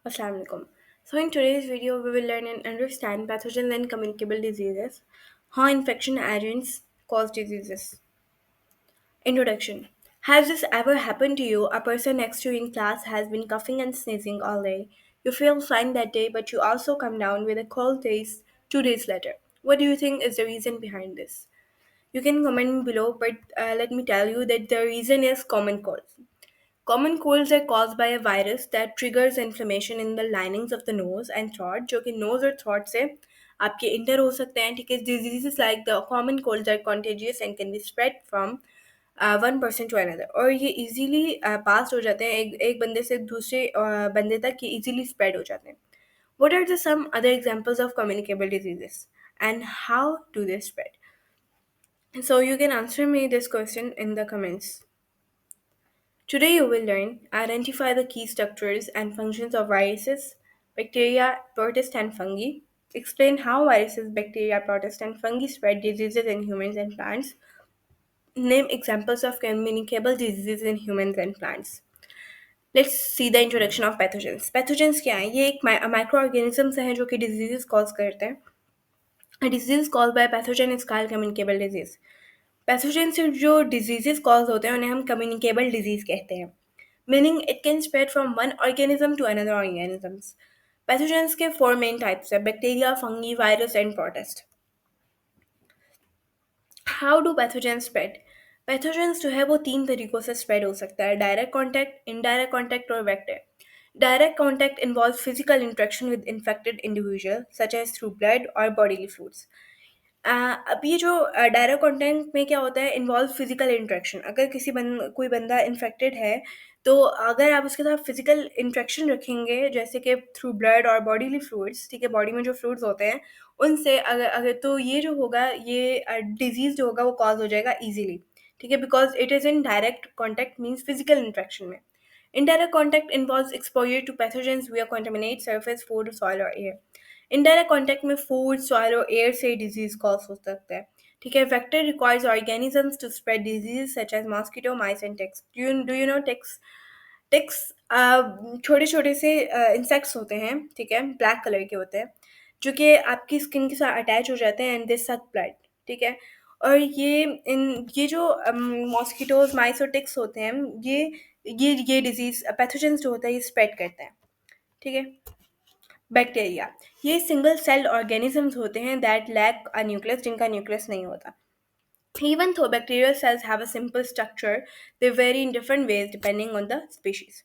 Assalamualaikum. So in today's video, we will learn and understand pathogens and communicable diseases, how infection agents cause diseases. Introduction. Has this ever happened to you? A person next to you in class has been coughing and sneezing all day. You feel fine that day, but you also come down with a cold taste 2 days later. What do you think is the reason behind this? You can comment below, but let me tell you that the reason is common cold. Common colds are caused by a virus that triggers inflammation in the linings of the nose and throat, जो कि nose और throat से आपके inter हो सकते हैं. ठीक है, diseases like the common colds are contagious and can be spread from one person to another. और ये easily pass हो जाते हैं एक बंदे से दूसरे बंदे तक ये easily spread हो जाते हैं. What are the some other examples of communicable diseases and how do they spread? So you can answer me this question in the comments. Today you will learn identify the key structures and functions of viruses, bacteria, protists and fungi, explain how viruses, bacteria, protists and fungi spread diseases in humans and plants, name examples of communicable diseases in humans and plants. Let's see the introduction of pathogens. Pathogens क्या हैं? ये एक microorganisms हैं जो कि diseases cause करते हैं. A disease caused by a pathogen is called communicable disease. Pathogen से जो डिजीजेस कॉज होते हैं उन्हें हम कम्युनिकेबल डिजीज कहते हैं. Meaning it can spread from one organism to another organisms. Pathogens के फोर मेन टाइप्स है: bacteria, fungi, virus and protist. How do pathogen spread? Pathogens जो है वो तीन तरीकों से स्प्रेड हो सकता है: डायरेक्ट कॉन्टैक्ट, इनडायरेक्ट कॉन्टैक्ट और vector. Direct contact involve physical interaction with infected individual such as through blood और बॉडीली फ्लूइड्स. अब ये जो डायरेक्ट कंटेंट में क्या होता है, इन्वॉल्व फिजिकल इंटरेक्शन. अगर कोई बंदा इन्फेक्टेड है तो अगर आप उसके साथ फिजिकल इंटरेक्शन रखेंगे जैसे कि थ्रू ब्लड और बॉडीली फ्लूइड्स, ठीक है, बॉडी में जो फ्लूइड्स होते हैं उनसे अगर अगर तो ये जो होगा ये डिजीज जो होगा वो कॉज हो जाएगा इजीली. ठीक है, because it is in direct contact means physical interaction में. Indirect contact involves exposure to pathogens where contaminate surface, food, soil और एयर. इनडायरेक्ट कॉन्टैक्ट में फूड, सॉइल और एयर से डिजीज कॉज हो सकता है. ठीक है, vector requires organisms to spread disease such as mosquito, mice and ticks. Do you know ticks? Ticks छोटे छोटे से इंसेक्ट्स होते हैं, ठीक है, ब्लैक कलर के होते हैं जो कि आपकी स्किन के साथ अटैच हो जाते हैं एंड दे सक ब्लड. ठीक है, और ये जो मॉस्किटोज, माइस और टिक्स होते हैं ये डिजीज पैथोजेंस जो होता है ये स्प्रेड करते हैं. ठीक है. बैक्टीरिया ये सिंगल सेल ऑर्गेनिजम्स होते हैं दैट लैक अ न्यूक्लियस, जिनका न्यूक्लियस नहीं होता. Even though bacterial cells have a simple structure, they vary in different ways depending on the species.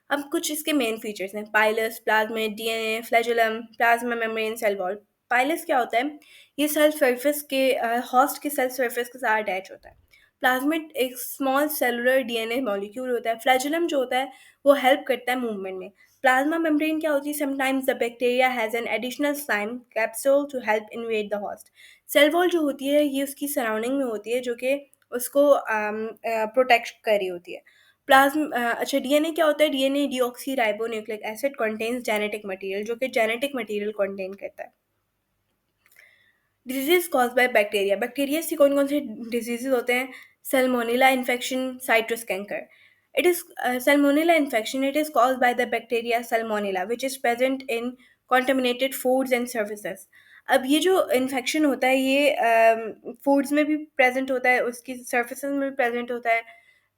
अब कुछ इसके मेन फीचर्स हैं: pilus, plasmid, DNA, flagellum, plasma membrane, cell wall. Pilus क्या होता है? ये सेल सरफेस के होस्ट के सेल सरफेस के साथ अटैच होता है. प्लाज्मिड एक स्मॉल सेलुलर डीएनए मॉलिक्यूल होता है. फ्लैजुलम जो होता है वो हेल्प करता है मूवमेंट में. प्लाज्मा मेम्ब्रेन क्या होती है? Sometimes the bacteria has an additional slime capsule to help invade the host. Cell wall जो होती है ये उसकी सराउंडिंग में होती है जो कि उसको प्रोटेक्ट कर रही होती है. अच्छा, डीएनए क्या होता है? DNA deoxy ribo nucleic acid contains genetic material, जो कि जेनेटिक मटेरियल कंटेन करता है. Disease cause by bacteria. Bacteria से कौन कौन से डिजीजेज होते हैं? Salmonella infection, citrus canker. It is Salmonella infection, it is cause by the bacteria Salmonella which is present in contaminated foods and services. अब ये जो इन्फेक्शन होता है ये फूड्स में भी प्रेजेंट होता है, उसकी सर्फेसेज में भी प्रेजेंट होता है.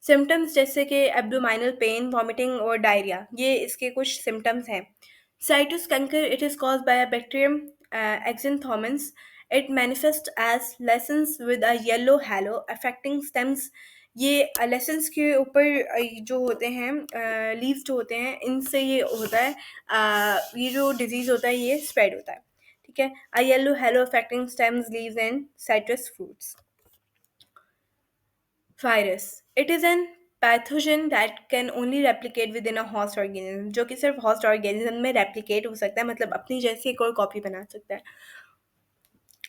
सिम्टम्स जैसे कि एब्डोमाइनल पेन, वॉमिटिंग और डायरिया, ये इसके कुछ सिम्टम्स हैं. Citrus canker, it is cause by a bacterium xanthomonas. It manifest as lesions with a yellow halo affecting stems. ये लेसन्स के ऊपर जो होते हैं लीव्स जो होते हैं इनसे ये होता है. ये जो डिजीज़ होता है ये स्प्रेड होता है. ठीक है, a yellow halo affecting stems, leaves and citrus fruits. Virus, it is an pathogen that can only replicate within a host organism, जो कि सिर्फ हॉस्ट ऑर्गेनिज्म में रेप्लिकेट हो सकता है, मतलब अपनी जैसी एक और कॉपी बना सकता है.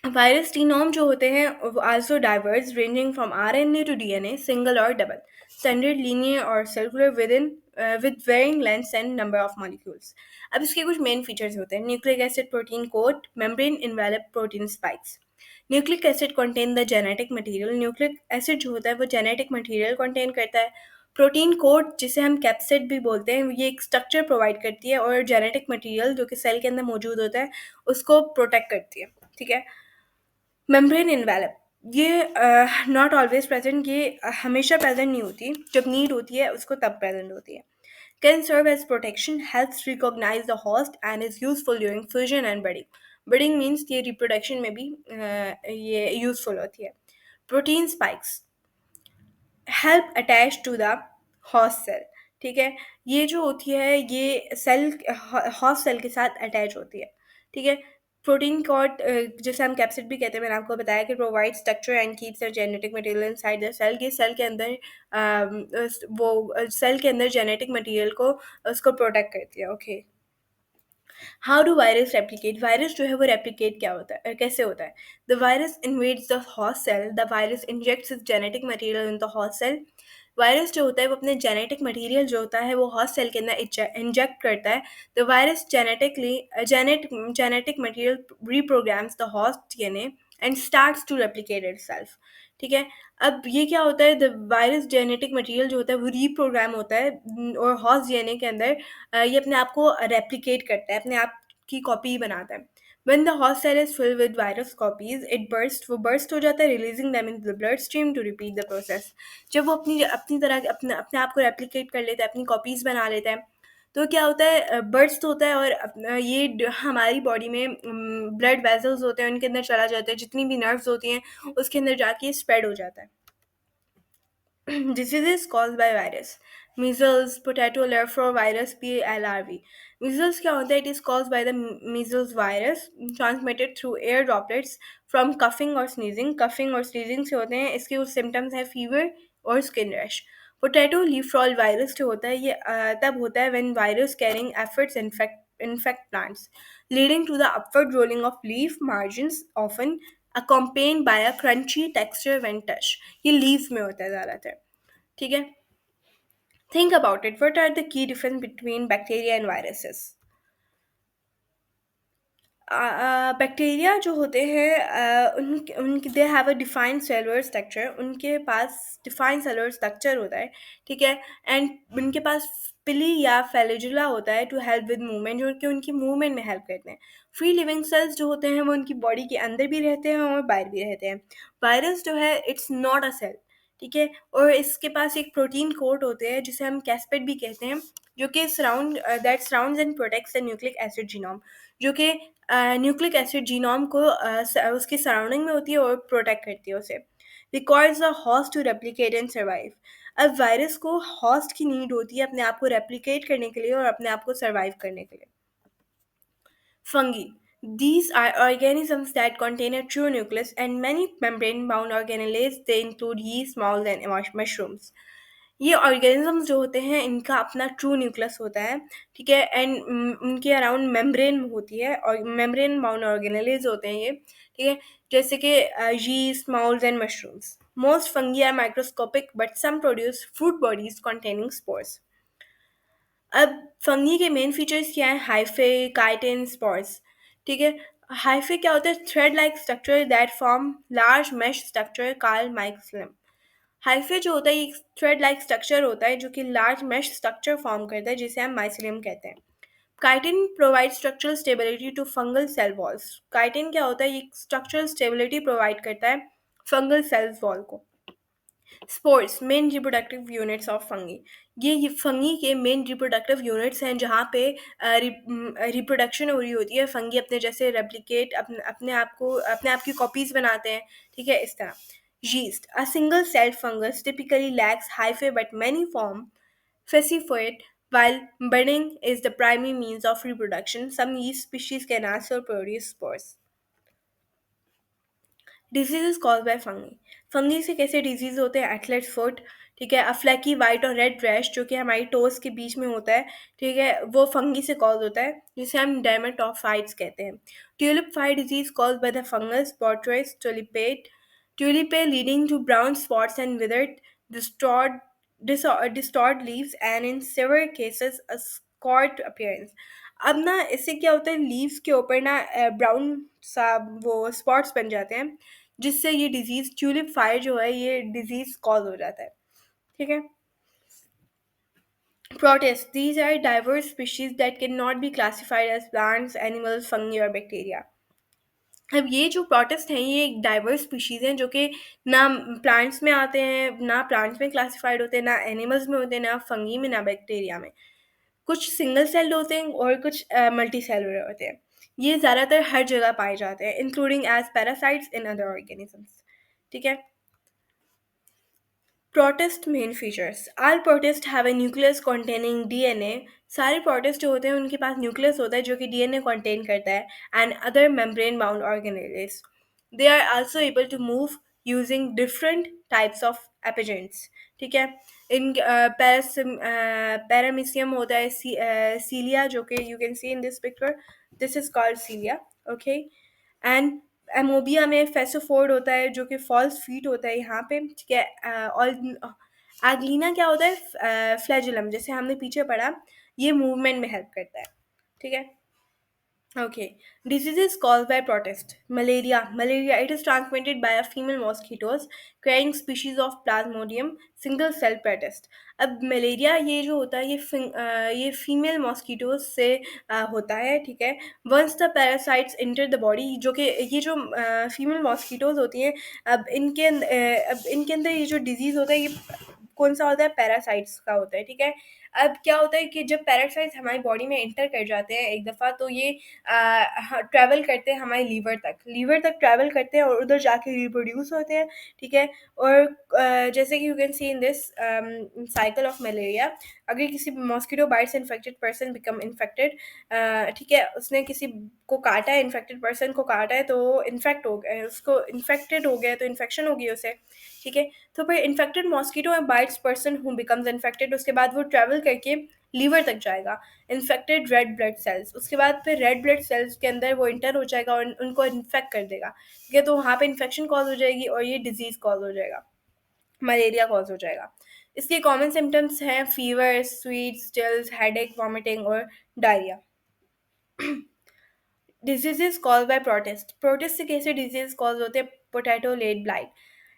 वायरस जीनोम जो होते हैं also diverse ranging from RNA to DNA, single और डबल, स्टैंडर्ड, लीनियर और circular with varying lengths and number of molecules. अब इसके कुछ मेन फीचर्स होते हैं: nucleic acid protein coat, membrane envelope protein spikes. Nucleic acid contain the genetic material. Nucleic acid जो होता है वो जेनेटिक मटेरियल कंटेन करता है. प्रोटीन कोड जिसे हम कैप्सिड भी बोलते हैं, ये एक स्ट्रक्चर प्रोवाइड करती है और जेनेटिक मटेरियल जो कि सेल के अंदर मौजूद होता है उसको प्रोटेक्ट करती है। ठीक है। मेम्ब्रेन इन्वेलप, ये नॉट ऑलवेज प्रेजेंट, ये हमेशा प्रेजेंट नहीं होती, जब नीड होती है उसको तब प्रेजेंट होती है। Can serve as protection, helps recognize the host and is useful during fusion and budding. Budding means ये रिप्रोडक्शन में भी ये यूजफुल होती है। Protein spikes help attach to the host cell. ठीक है। ये जो होती है ये सेल हॉस्ट सेल के साथ अटैच होती है। ठीक है। प्रोटीन कॉर्ड जिसे हम कैप्सिड भी कहते हैं, मैंने आपको बताया कि provide structure and keeps the genetic material inside the cell. ये सेल के अंदर वो सेल के अंदर जेनेटिक मटेरियल को उसको प्रोटेक्ट करती है। Okay. How do virus replicate, virus जो है वो रेप्लिकेट क्या होता है, कैसे होता है? The virus invades the host cell, the virus injects its genetic material in the host cell. Virus जो होता है वो अपने जेनेटिक मटेरियल जो होता है वो हॉस्ट सेल के अंदर इंजेक्ट करता है। The virus genetic material reprograms the host DNA and starts to replicate itself। ठीक है। अब ये क्या होता है, द वायरस जेनेटिक मटेरियल जो होता है वो रीप्रोग्राम होता है और हॉस्ट डीएनए के अंदर ये अपने आप को रेप्लिकेट करता है, अपने आप की कॉपी बनाता है। When the host cell is filled with virus copies, it bursts, वो burst हो जाता है, releasing them into the bloodstream to repeat the process। जब वो अपनी अपनी तरह अपने अपने आप को रेप्लिकेट कर लेता है, अपनी कॉपीज बना लेता है, तो क्या होता है, बर्स्ट होता है और हमारी बॉडी में ब्लड वेसल्स होते हैं उनके अंदर चला जाता है, जितनी भी नर्व्स होती हैं उसके अंदर जाके स्प्रेड हो जाता है। Diseases caused by virus. Measles, potato virus, PLRV. Measles क्या होता है? It is caused by the measles virus transmitted through air droplets from coughing or sneezing. Coughing और sneezing से होते हैं। इसके कुछ symptoms है fever और skin rash. Potato leaf roll virus जो होता है ये तब होता है when virus carrying efforts infect plants, leading to the upward rolling of leaf margins, often accompanied by a crunchy texture when touched। ये लीव्स में होता है ज़्यादातर। ठीक है। Think about it, what are the key difference between bacteria and viruses? Bacteria जो होते हैं उनके उनके they have a defined cellular structure, उनके पास डिफाइंड सेलुलर स्ट्रक्चर होता है। ठीक है। एंड उनके पास पिली या फ्लैजिला होता है टू हेल्प विद मूवमेंट, जो कि उनकी मूवमेंट में हेल्प करते हैं। फ्री लिविंग सेल्स जो होते हैं वो उनकी बॉडी के अंदर भी रहते हैं और बाहर भी रहते हैं। वायरस जो है इट्स नॉट अ सेल। ठीक है। और इसके पास एक प्रोटीन कोट होते हैं जिसे हम कैस्पेड भी कहते हैं, जो कि surrounds and protects the nucleic acid genome, जो कि न्यूक्लिक एसिड जीनोम को उसके सराउंडिंग में होती है और प्रोटेक्ट करती है उसे। Requires the host to replicate and survive. अब वायरस को हॉस्ट की नीड होती है अपने आप को रेप्लिकेट करने के लिए और अपने आप को सर्वाइव करने के लिए। Fungi. These are organisms that contain a true nucleus and many membrane-bound organelles. They include yeast, moulds and mushrooms। ये ऑर्गेनिजम्स जो होते हैं इनका अपना ट्रू न्यूक्लियस होता है। ठीक है। एंड उनके अराउंड मेम्ब्रेन होती है और मेम्ब्रेन बाउंड ऑर्गेनेलेज होते हैं ये। ठीक है। जैसे कि yeast, moulds and mushrooms। Most fungi are microscopic but some produce fruit bodies containing spores। अब फंगी के मेन फीचर्स क्या हैं? Hyphae, chitin, spores. ठीक है। हाइफे क्या होता है? Thread like structure that form large mesh structure called mycelium. Hyphae जो होता है ये थ्रेड लाइक स्ट्रक्चर होता है जो कि लार्ज मेश स्ट्रक्चर फॉर्म करता है जिसे हम माइसिलियम कहते हैं। Chitin provide structural stability to fungal cell walls. Chitin क्या होता है? ये स्ट्रक्चरल स्टेबिलिटी प्रोवाइड करता है फंगल सेल वॉल को। Spores main reproductive units of fungi. ये फंगी के मेन रिप्रोडक्टिव यूनिट्स हैं जहाँ पे रिप्रोडक्शन हो रही होती है। फंगी अपने जैसे रेप्लिकेट अपने आप की कॉपीज बनाते हैं। ठीक है। इस तरह yeast, a single celled fungus, typically lacks hyphae but many form fascioid, while budding is the primary means of reproduction. Some yeast species can also produce spores। Diseases cause by fungi. Fungi से कैसे disease होते हैं? Athlete foot. ठीक है। अफ्लैकी white और red rash जो कि हमारी टोस के बीच में होता है। ठीक है। वो फंगी से कॉज होता है जिसे हम डर्मेटोफाइट्स कहते हैं। Tulip fight disease cause by the fungus Botrys tulipae, leading to brown spots and withered, distorted, distorted leaves and in several cases a scorched appearance। अब ना इससे क्या होता है, लीव्स के ऊपर ना ब्राउन सा वो स्पॉट्स बन जाते हैं जिससे ये डिजीज ट्यूलिप फायर जो है ये डिजीज कॉज हो जाता है। ठीक है। Protists, these are diverse species that cannot be classified as plants, animals, fungi or bacteria. अब ये जो प्रोटिस्ट हैं ये एक डाइवर्स स्पीशीज़ हैं जो कि ना प्लांट्स में आते हैं, ना प्लांट्स में क्लासिफाइड होते हैं, ना एनिमल्स में होते हैं, ना फंगी में, ना बैक्टीरिया में। कुछ सिंगल सेल्ड होते हैं और कुछ मल्टी सेलुलर होते हैं। ये ज़्यादातर हर जगह पाए जाते हैं including as parasites in other organisms. ठीक है। Protist main features. All protists have a nucleus containing DNA. सारे प्रोटिस्ट जो होते हैं उनके पास न्यूक्लियस होता है जो कि डीएनए कंटेन करता है and other membrane bound organelles. They are also able to move using different types of appendages. ठीक है. इन पैरामीसियम होता है सीलिया जो कि you can see in this picture. This is called cilia. Okay. And amoeba में फेसोफोर्ड होता है जो कि फॉल्स फीट होता है यहाँ पे. ठीक है. और एग्लीना क्या होता है? फ्लैजुलम, जैसे हमने पीछे पढ़ा. ये मूवमेंट में हेल्प करता है. ठीक है. Okay. Diseases caused by protist. Malaria. Malaria. It is transmitted by a female mosquitoes carrying species of Plasmodium single cell protist. अब मलेरिया ये जो होता है ये फीमेल मॉस्किटोज से होता है. ठीक है. Once the parasites enter the body, जो कि ये जो फीमेल मॉस्किटोज होती हैं, अब इनके अंदर ये जो डिजीज़ होता है ये कौन सा होता है? पैरासाइट्स का होता है. ठीक है. अब क्या होता है कि जब पैरासाइट्स हमारी बॉडी में इंटर कर जाते हैं एक दफ़ा, तो ये ट्रैवल करते हैं हमारे लीवर तक ट्रैवल करते हैं और उधर जाके रिप्रोड्यूस होते हैं. ठीक है. और जैसे कि you can see in this cycle of malaria, अगर किसी मॉस्किटो बाइट से इन्फेक्टेड पर्सन बिकम इन्फेक्टेड, ठीक है, उसने किसी को काटा है, इन्फेक्टेड पर्सन को काटा है, तो इन्फेक्ट हो गया, उसको इन्फेक्टेड हो गया तो इन्फेक्शन होगी उसे. ठीक है. तो फिर infected mosquito bytes person who becomes infected, उसके बाद वो ट्रैवल करके लीवर तक जाएगा. इन्फेक्टेड रेड ब्लड सेल्स, उसके बाद फिर रेड ब्लड सेल्स के अंदर वो इंटर हो जाएगा और उनको इन्फेक्ट कर देगा. ठीक है. तो वहाँ पे इन्फेक्शन कॉज हो जाएगी और ये डिजीज़ कॉज हो जाएगा, मलेरिया कॉज हो जाएगा. इसके कॉमन सिम्टम्स हैं fever, sweet chills, headache, vomiting और diarrhoea. Diseases caused by protist. Protist से कैसे disease cause होते हैं? Potato late blight.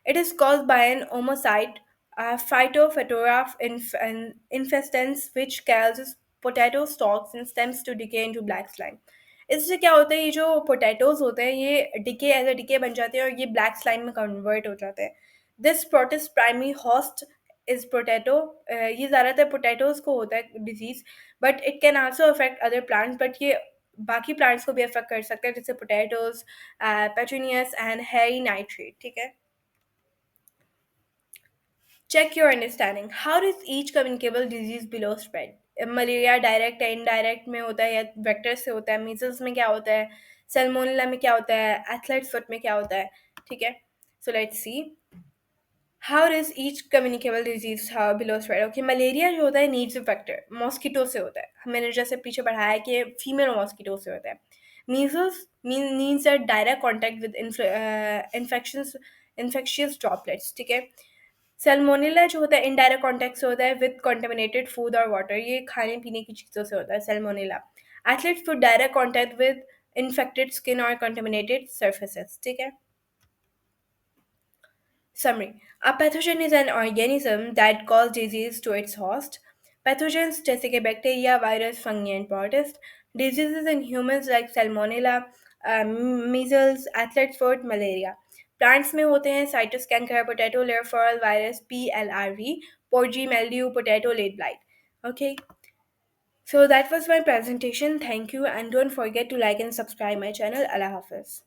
It is caused by an omocyte, Phytophthora infestans, which causes potato stalks and stems to decay into black slime. इससे क्या होता है? ये जो पोटैटोज होते हैं ये डिके एज अ डिके बन जाते हैं और ये ब्लैक स्लाइम में कन्वर्ट हो जाते हैं. This protist primary host is potato. ये ज़्यादातर पोटैटोज को होता है disease, but it can also affect other plants. But ये बाकी प्लांट्स को भी अफेक्ट कर सकते हैं जैसे potatoes, petunias and hairy nitrate. ठीक है. Check your understanding. How does each communicable disease below spread? Malaria direct है, इनडायरेक्ट में होता है या वेक्टर से होता है? मीजल्स में क्या होता है? सैल्मोनेला में क्या होता है? एथलेट्स फुट में क्या होता है? ठीक है. So let's see. How is each communicable disease below spread? Okay. Malaria जो होता है नीड्स वेक्टर, मॉस्किटो से होता है. मैंने जैसे पीछे पढ़ाया है कि फीमेल मॉस्किटो से होता है. Measles means a direct contact with infections, infectious droplets. ठीक है. सैल्मोनेला जो होता है इनडायरेक्ट कॉन्टैक्ट से होता है विद कॉन्टेमिनेटेड फूड और वाटर. ये खाने पीने की चीज़ों से होता है Salmonella. Athletes food direct contact with infected skin और कॉन्टेमिनेटेड सर्फेसेस. ठीक है. Summary. A pathogen is an organism that causes disease to its host. Pathogens जैसे कि bacteria, virus, fungi and protist. Diseases in humans like salmonella, measles, athlete's foot, malaria. Plants में होते हैं citrus canker, potato layer furl virus, PLRV, porgy mildew, potato late blight. Okay, so that was my presentation. Thank you and don't forget to like and subscribe my channel. Allah Hafiz.